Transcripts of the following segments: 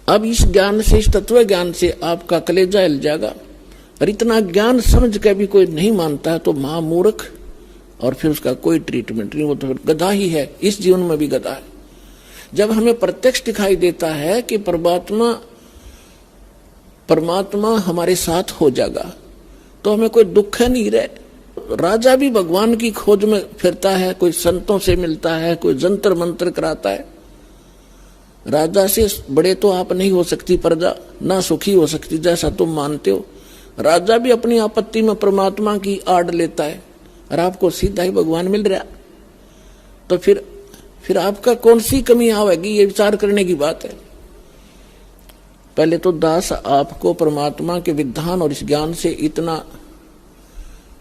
अब इस ज्ञान से, इस तत्व ज्ञान से आपका कलेजा हिल जाएगा। और इतना ज्ञान समझ के भी कोई नहीं मानता है तो महामूर्ख, और फिर उसका कोई ट्रीटमेंट नहीं, वो तो फिर गधा ही है, इस जीवन में भी गधा है। जब हमें प्रत्यक्ष दिखाई देता है कि परमात्मा हमारे साथ हो जाएगा तो हमें कोई दुख नहीं रहे। राजा भी भगवान की खोज में फिरता है, कोई संतों से मिलता है, कोई जंतर मंत्र कराता है। राजा से बड़े तो आप नहीं हो सकती प्रजा, ना सुखी हो सकती जैसा तुम मानते हो। राजा भी अपनी आपत्ति में परमात्मा की आड़ लेता है और आपको सीधा ही भगवान मिल रहा, तो फिर आपका कौन सी कमी आवेगी, ये विचार करने की बात है। पहले तो दास आपको परमात्मा के विधान और इस ज्ञान से इतना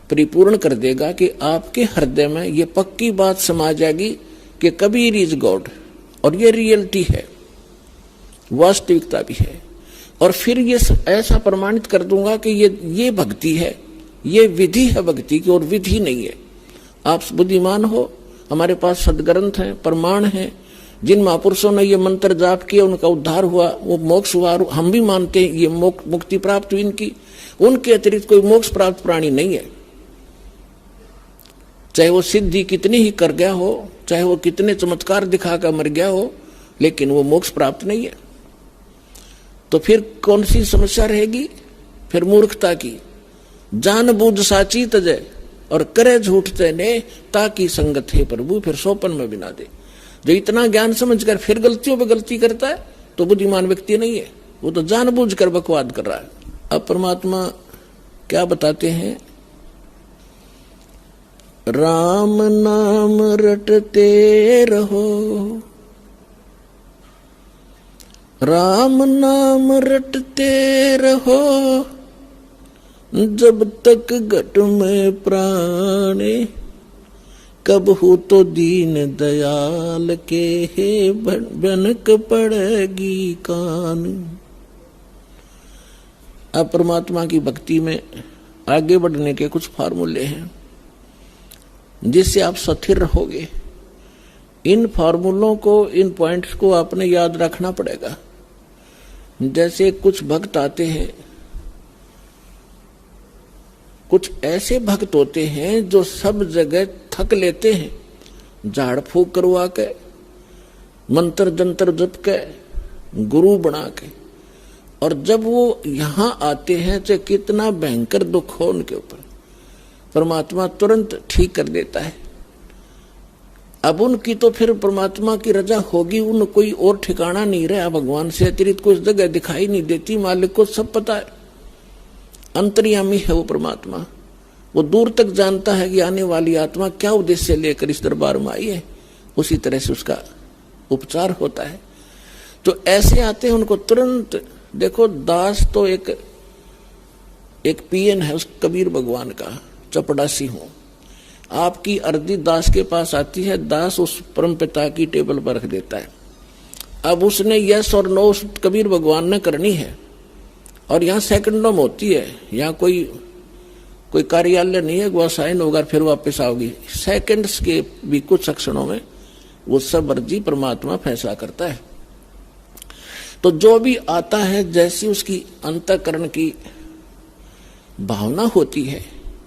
परिपूर्ण कर देगा कि आपके हृदय में ये पक्की बात समा जाएगी कि कबीर इज गॉड, और ये रियलिटी है, वास्तविकता भी है। और फिर ये ऐसा प्रमाणित कर दूंगा कि ये भक्ति है, ये विधि है भक्ति की, और विधि नहीं है। आप बुद्धिमान हो, हमारे पास सदग्रंथ हैं, प्रमाण हैं, जिन महापुरुषों ने ये मंत्र जाप किया उनका उद्धार हुआ, वो मोक्ष हुआ, हम भी मानते हैं ये मुक्ति प्राप्त हुई इनकी। उनके अतिरिक्त कोई मोक्ष प्राप्त प्राणी नहीं है, चाहे वो सिद्धि कितनी ही कर गया हो, चाहे वो कितने चमत्कार दिखाकर मर गया हो, लेकिन वो मोक्ष प्राप्त नहीं है। तो फिर कौन सी समस्या रहेगी? फिर मूर्खता की। जान बूझ साची तजय और करे झूठ तेने, ताकि संगत है प्रभु फिर सोपन में बिना दे। जो इतना ज्ञान समझकर फिर गलतियों पे गलती करता है तो बुद्धिमान व्यक्ति नहीं है, वो तो जानबूझकर बकवाद कर रहा है। अब परमात्मा क्या बताते हैं? राम नाम रटते रहो, राम नाम रटते रहो, जब तक घट में प्राणे, कब हो तो दीन दयाल के हे बनक पड़ेगी कान। अब परमात्मा की भक्ति में आगे बढ़ने के कुछ फार्मूले हैं जिससे आप स्थिर रहोगे। इन फार्मूलों को, इन पॉइंट्स को आपने याद रखना पड़ेगा। जैसे कुछ भक्त आते हैं, कुछ ऐसे भक्त होते हैं जो सब जगह थक लेते हैं, झाड़ फूक करवा के, मंत्र जंतर जप के, गुरु बना के, और जब वो यहां आते हैं तो कितना भयंकर दुख हो उनके ऊपर, परमात्मा तुरंत ठीक कर देता है। अब उनकी तो फिर परमात्मा की रजा होगी, उन कोई और ठिकाना नहीं रहा, भगवान से अतिरिक्त कुछ जगह दिखाई नहीं देती। मालिक को सब पता है, अंतर्यामी है वो परमात्मा, वो दूर तक जानता है कि आने वाली आत्मा क्या उद्देश्य लेकर इस दरबार में आई है, उसी तरह से उसका उपचार होता है। तो ऐसे आते हैं, उनको तुरंत देखो। दास तो एक पीएन है उस कबीर भगवान का, चपड़ासी हूं। आपकी अर्जी दास के पास आती है, दास उस परम पिता की टेबल पर रख देता है। अब उसने यस और नो उस कबीर भगवान ने करनी है, और यहाँ सेकंडों में होती है। यहाँ कोई कार्यालय नहीं है, वो साइन होगा फिर वापस आओगी। सेकंड्स के भी कुछ क्षणों में वो सब अर्जी परमात्मा फैसला करता है। तो जो भी आता है, जैसी उसकी अंतःकरण की भावना होती है,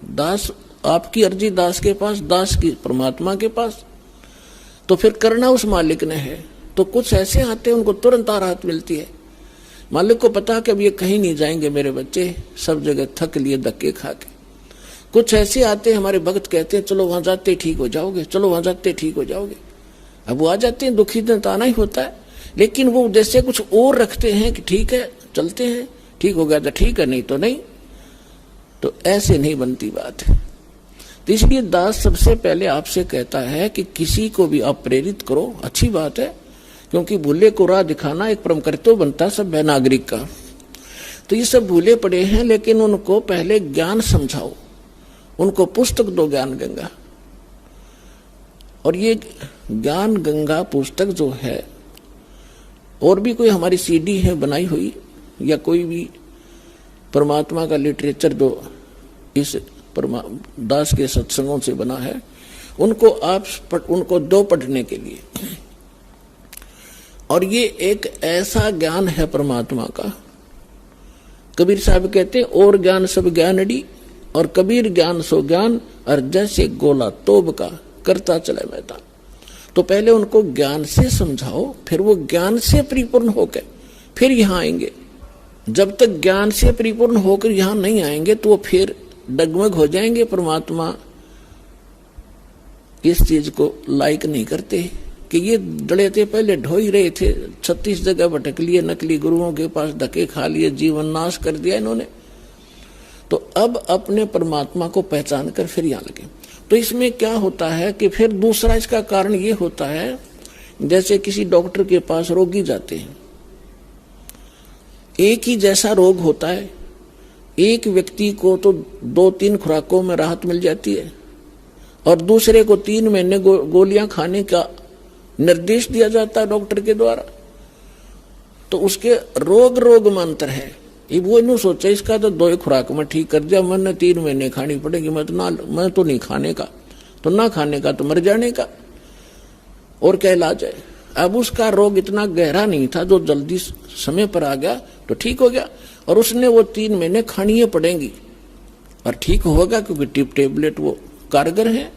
दास आपकी अर्जी दास के पास, दास की परमात्मा के पास, तो फिर करना उस मालिक ने है। तो कुछ ऐसे आते हैं, उनको तुरंत राहत मिलती है। मालिक को पता कि अब ये कहीं नहीं जाएंगे मेरे बच्चे, सब जगह थक लिए धक्के खा के। कुछ ऐसे आते हैं, हमारे भक्त कहते हैं चलो वहां जाते ठीक हो जाओगे, चलो वहां जाते ठीक हो जाओगे। अब वो आ जाते हैं, दुखी दिन तो आना ही होता है, लेकिन वो उद्देश्य कुछ और रखते हैं कि ठीक है चलते हैं, ठीक हो गया तो ठीक है, नहीं तो नहीं। तो ऐसे नहीं बनती बात है। तो इसलिए दास सबसे पहले आपसे कहता है कि किसी को भी आप प्रेरित करो, अच्छी बात है, क्योंकि भूले को राह दिखाना एक परम कर्तव्य बनता है सब नागरिक का। तो ये सब भूले पड़े हैं, लेकिन उनको पहले ज्ञान समझाओ, उनको पुस्तक दो ज्ञान गंगा। और ये ज्ञान गंगा पुस्तक जो है, और भी कोई हमारी सीडी है बनाई हुई, या कोई भी परमात्मा का लिटरेचर जो इस दास के सत्संगों से बना है, उनको दो पढ़ने के लिए। और ये एक ऐसा ज्ञान है परमात्मा का। कबीर साहब कहते हैं और ज्ञान सब ज्ञानड़ी, और कबीर ज्ञान सो ज्ञान, और जैसे गोला तोब का करता चले मैदान। तो पहले उनको ज्ञान से समझाओ, फिर वो ज्ञान से परिपूर्ण होकर फिर यहां आएंगे। जब तक ज्ञान से परिपूर्ण होकर यहां नहीं आएंगे तो वो फिर डगमग हो जाएंगे। परमात्मा इस चीज को लाइक नहीं करते कि ये डले थे, पहले ढो ही रहे थे, 36 जगह भटक लिए, नकली गुरुओं के पास धक्के खा लिए, जीवन नाश कर दिया इन्होंने। तो अब अपने परमात्मा को पहचान कर फिर यहां लगे। तो इसमें क्या होता है कि फिर दूसरा इसका कारण ये होता है, जैसे किसी डॉक्टर के पास रोगी जाते हैं, एक ही जैसा रोग होता है, एक व्यक्ति को तो 2-3 खुराकों में राहत मिल जाती है और दूसरे को 3 महीने गोलियां खाने का निर्देश दिया जाता है डॉक्टर के द्वारा। तो उसके रोग में अंतर है। ये वो नहीं सोचा इसका तो 2 खुराक में ठीक कर दिया, मैंने 3 महीने खानी पड़ेगी, मैं तो नहीं खाने का, तो ना खाने का तो मर जाने का, और क्या इलाज है। अब उसका रोग इतना गहरा नहीं था, जो जल्दी समय पर आ गया तो ठीक हो गया, और उसने वो 3 महीने खानी पड़ेंगी और ठीक होगा, क्योंकि टेबलेट वो कारगर है।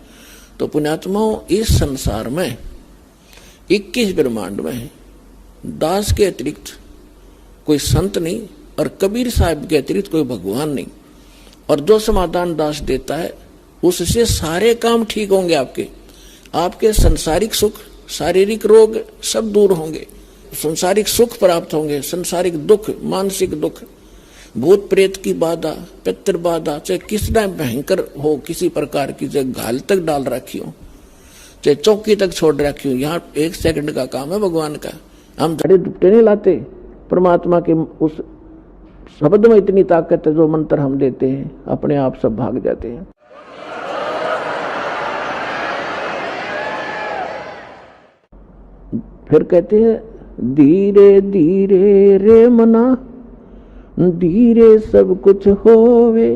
तो पुण्यात्माओं, इस संसार में 21 ब्रह्मांड में दास के अतिरिक्त कोई संत नहीं, और कबीर साहब के अतिरिक्त कोई भगवान नहीं। और जो समाधान दास देता है उससे सारे काम ठीक होंगे। आपके सांसारिक सुख, शारीरिक रोग सब दूर होंगे, सांसारिक सुख प्राप्त होंगे, सांसारिक दुख, मानसिक दुख, भूत प्रेत की बाधा, पितृ बाधा, चाहे किस टाइम भयंकर हो, किसी प्रकार की, चाहे घाल तक डाल रखी हो, चाहे चौकी तक छोड़ रखी हो, यहाँ 1 सेकंड का काम है भगवान का। हम धड़े दुपटे नहीं लाते, परमात्मा के उस शब्द में इतनी ताकत है, जो मंत्र हम देते हैं अपने आप सब भाग जाते हैं। फिर कहते हैं धीरे धीरे रे मना, धीरे सब कुछ होवे,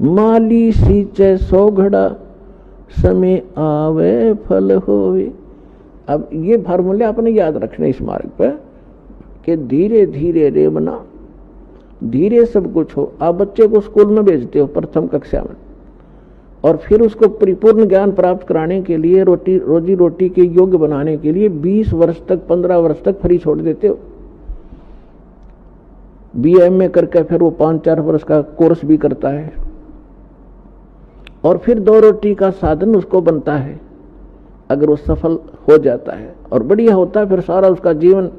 माली सींचे 100 घड़ा, समय आवे फल होवे। अब ये फार्मूले आपने याद रखने इस मार्ग पर कि धीरे धीरे रे मना, धीरे सब कुछ हो। आप बच्चे को स्कूल में भेजते हो प्रथम कक्षा में, और फिर उसको परिपूर्ण ज्ञान प्राप्त कराने के लिए, रोजी रोटी के योग्य बनाने के लिए 20 वर्ष तक, 15 वर्ष तक फ्री छोड़ देते हो। BA करके फिर वो 5-4 वर्ष का कोर्स भी करता है, और फिर 2 रोटी का साधन उसको बनता है। अगर वो सफल हो जाता है और बढ़िया होता है, फिर सारा उसका जीवन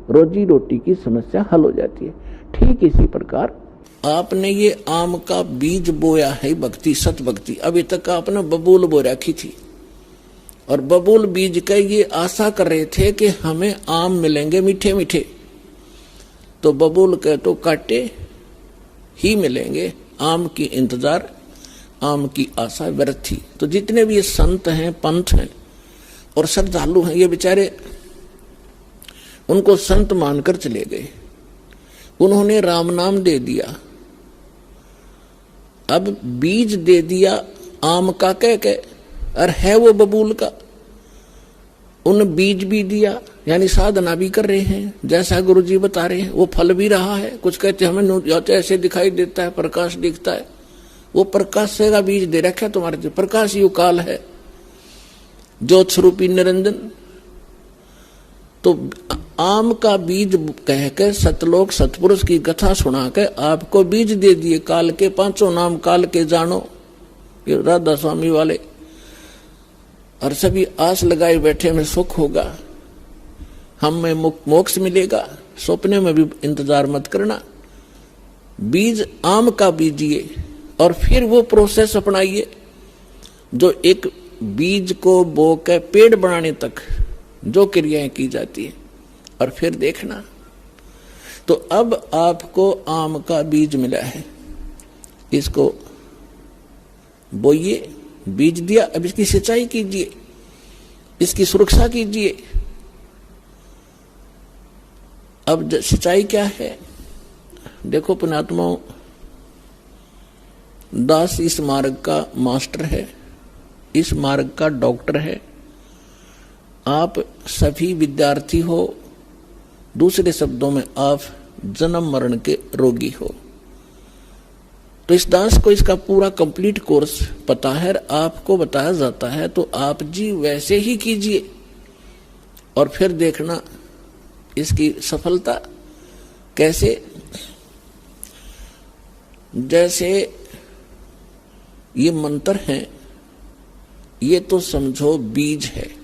रोजी रोटी की समस्या हल हो जाती है। ठीक इसी प्रकार आपने ये आम का बीज बोया है, भक्ति, सत भक्ति। अभी तक आपने बबूल बो रखी थी, और बबूल बीज का ये आशा कर रहे थे कि हमें आम मिलेंगे मीठे मीठे, तो बबूल के तो काटे ही मिलेंगे, आम की इंतजार, आम की आशा व्यर्थ थी। तो जितने भी ये संत हैं, पंथ हैं और श्रद्धालु हैं, ये बेचारे उनको संत मानकर चले गए, उन्होंने राम नाम दे दिया, अब बीज दे दिया आम का कह के, और है वो बबूल का। उन बीज भी दिया, यानी साधना भी कर रहे हैं, जैसा गुरु जी बता रहे हैं, वो फल भी रहा है। कुछ कहते हैं हमें ऐसे दिखाई देता है, प्रकाश दिखता है, वो प्रकाश से का बीज दे रखा तुम्हारे, प्रकाश यु काल है, ज्योत स्वरूपी निरंजन। तो आम का बीज कह के सतलोक सतपुरुष की कथा सुना के आपको बीज दे दिए, काल के 5 नाम काल के जानो, ये राधा स्वामी वाले, और सभी आस लगाए बैठे में सुख होगा, हमें मोक्ष मिलेगा, सपने में भी इंतजार मत करना। बीज आम का बीजिए और फिर वो प्रोसेस अपनाइए जो एक बीज को बो के पेड़ बनाने तक जो क्रियाएं की जाती है, और फिर देखना। तो अब आपको आम का बीज मिला है, इसको बोइए, बीज दिया, अब इसकी सिंचाई कीजिए, इसकी सुरक्षा कीजिए। अब सिंचाई क्या है? देखो पुण्यात्माओं, दास इस मार्ग का मास्टर है, इस मार्ग का डॉक्टर है। आप सभी विद्यार्थी हो, दूसरे शब्दों में आप जन्म मरण के रोगी हो। तो इस दास को इसका पूरा कंप्लीट कोर्स पता है, आपको बताया जाता है, तो आप जी वैसे ही कीजिए और फिर देखना इसकी सफलता कैसे। जैसे ये मंत्र हैं, ये तो समझो बीज है।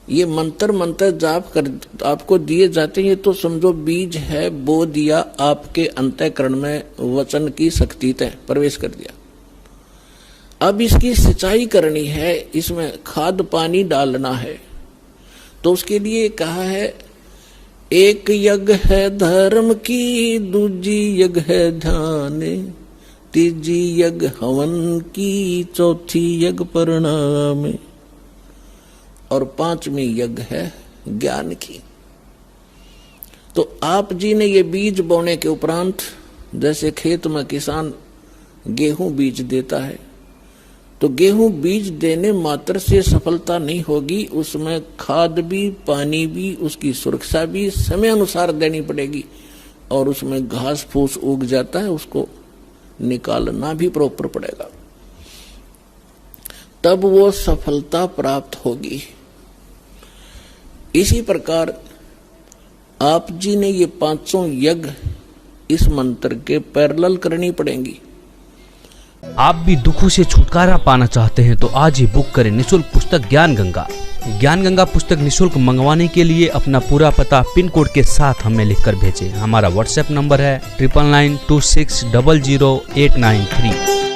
ये मंत्र जाप कर आपको दिए जाते हैं, ये तो समझो बीज है, बो दिया आपके अंतःकरण में, वचन की शक्ति तय प्रवेश कर दिया। अब इसकी सिंचाई करनी है, इसमें खाद पानी डालना है। तो उसके लिए कहा है एक यज्ञ है धर्म की, दूजी यज्ञ है ध्यान, तीजी यज्ञ हवन की, चौथी यज्ञ परिणाम और पांचवी यज्ञ है ज्ञान की। तो आप जी ने ये बीज बोने के उपरांत, जैसे खेत में किसान गेहूं बीज देता है, तो गेहूं बीज देने मात्र से सफलता नहीं होगी, उसमें खाद भी, पानी भी, उसकी सुरक्षा भी समय अनुसार देनी पड़ेगी। और उसमें घास फूस उग जाता है, उसको निकालना भी प्रॉपर पड़ेगा, तब वो सफलता प्राप्त होगी। इसी प्रकार आप जी ने ये पांचों यज्ञ इस मंत्र के पैरेलल करनी पड़ेंगी। आप भी दुखों से छुटकारा पाना चाहते हैं तो आज ही बुक करें निःशुल्क पुस्तक ज्ञान गंगा। ज्ञान गंगा पुस्तक निःशुल्क मंगवाने के लिए अपना पूरा पता पिन कोड के साथ हमें लिखकर भेजें। हमारा व्हाट्सएप नंबर है 9992600893।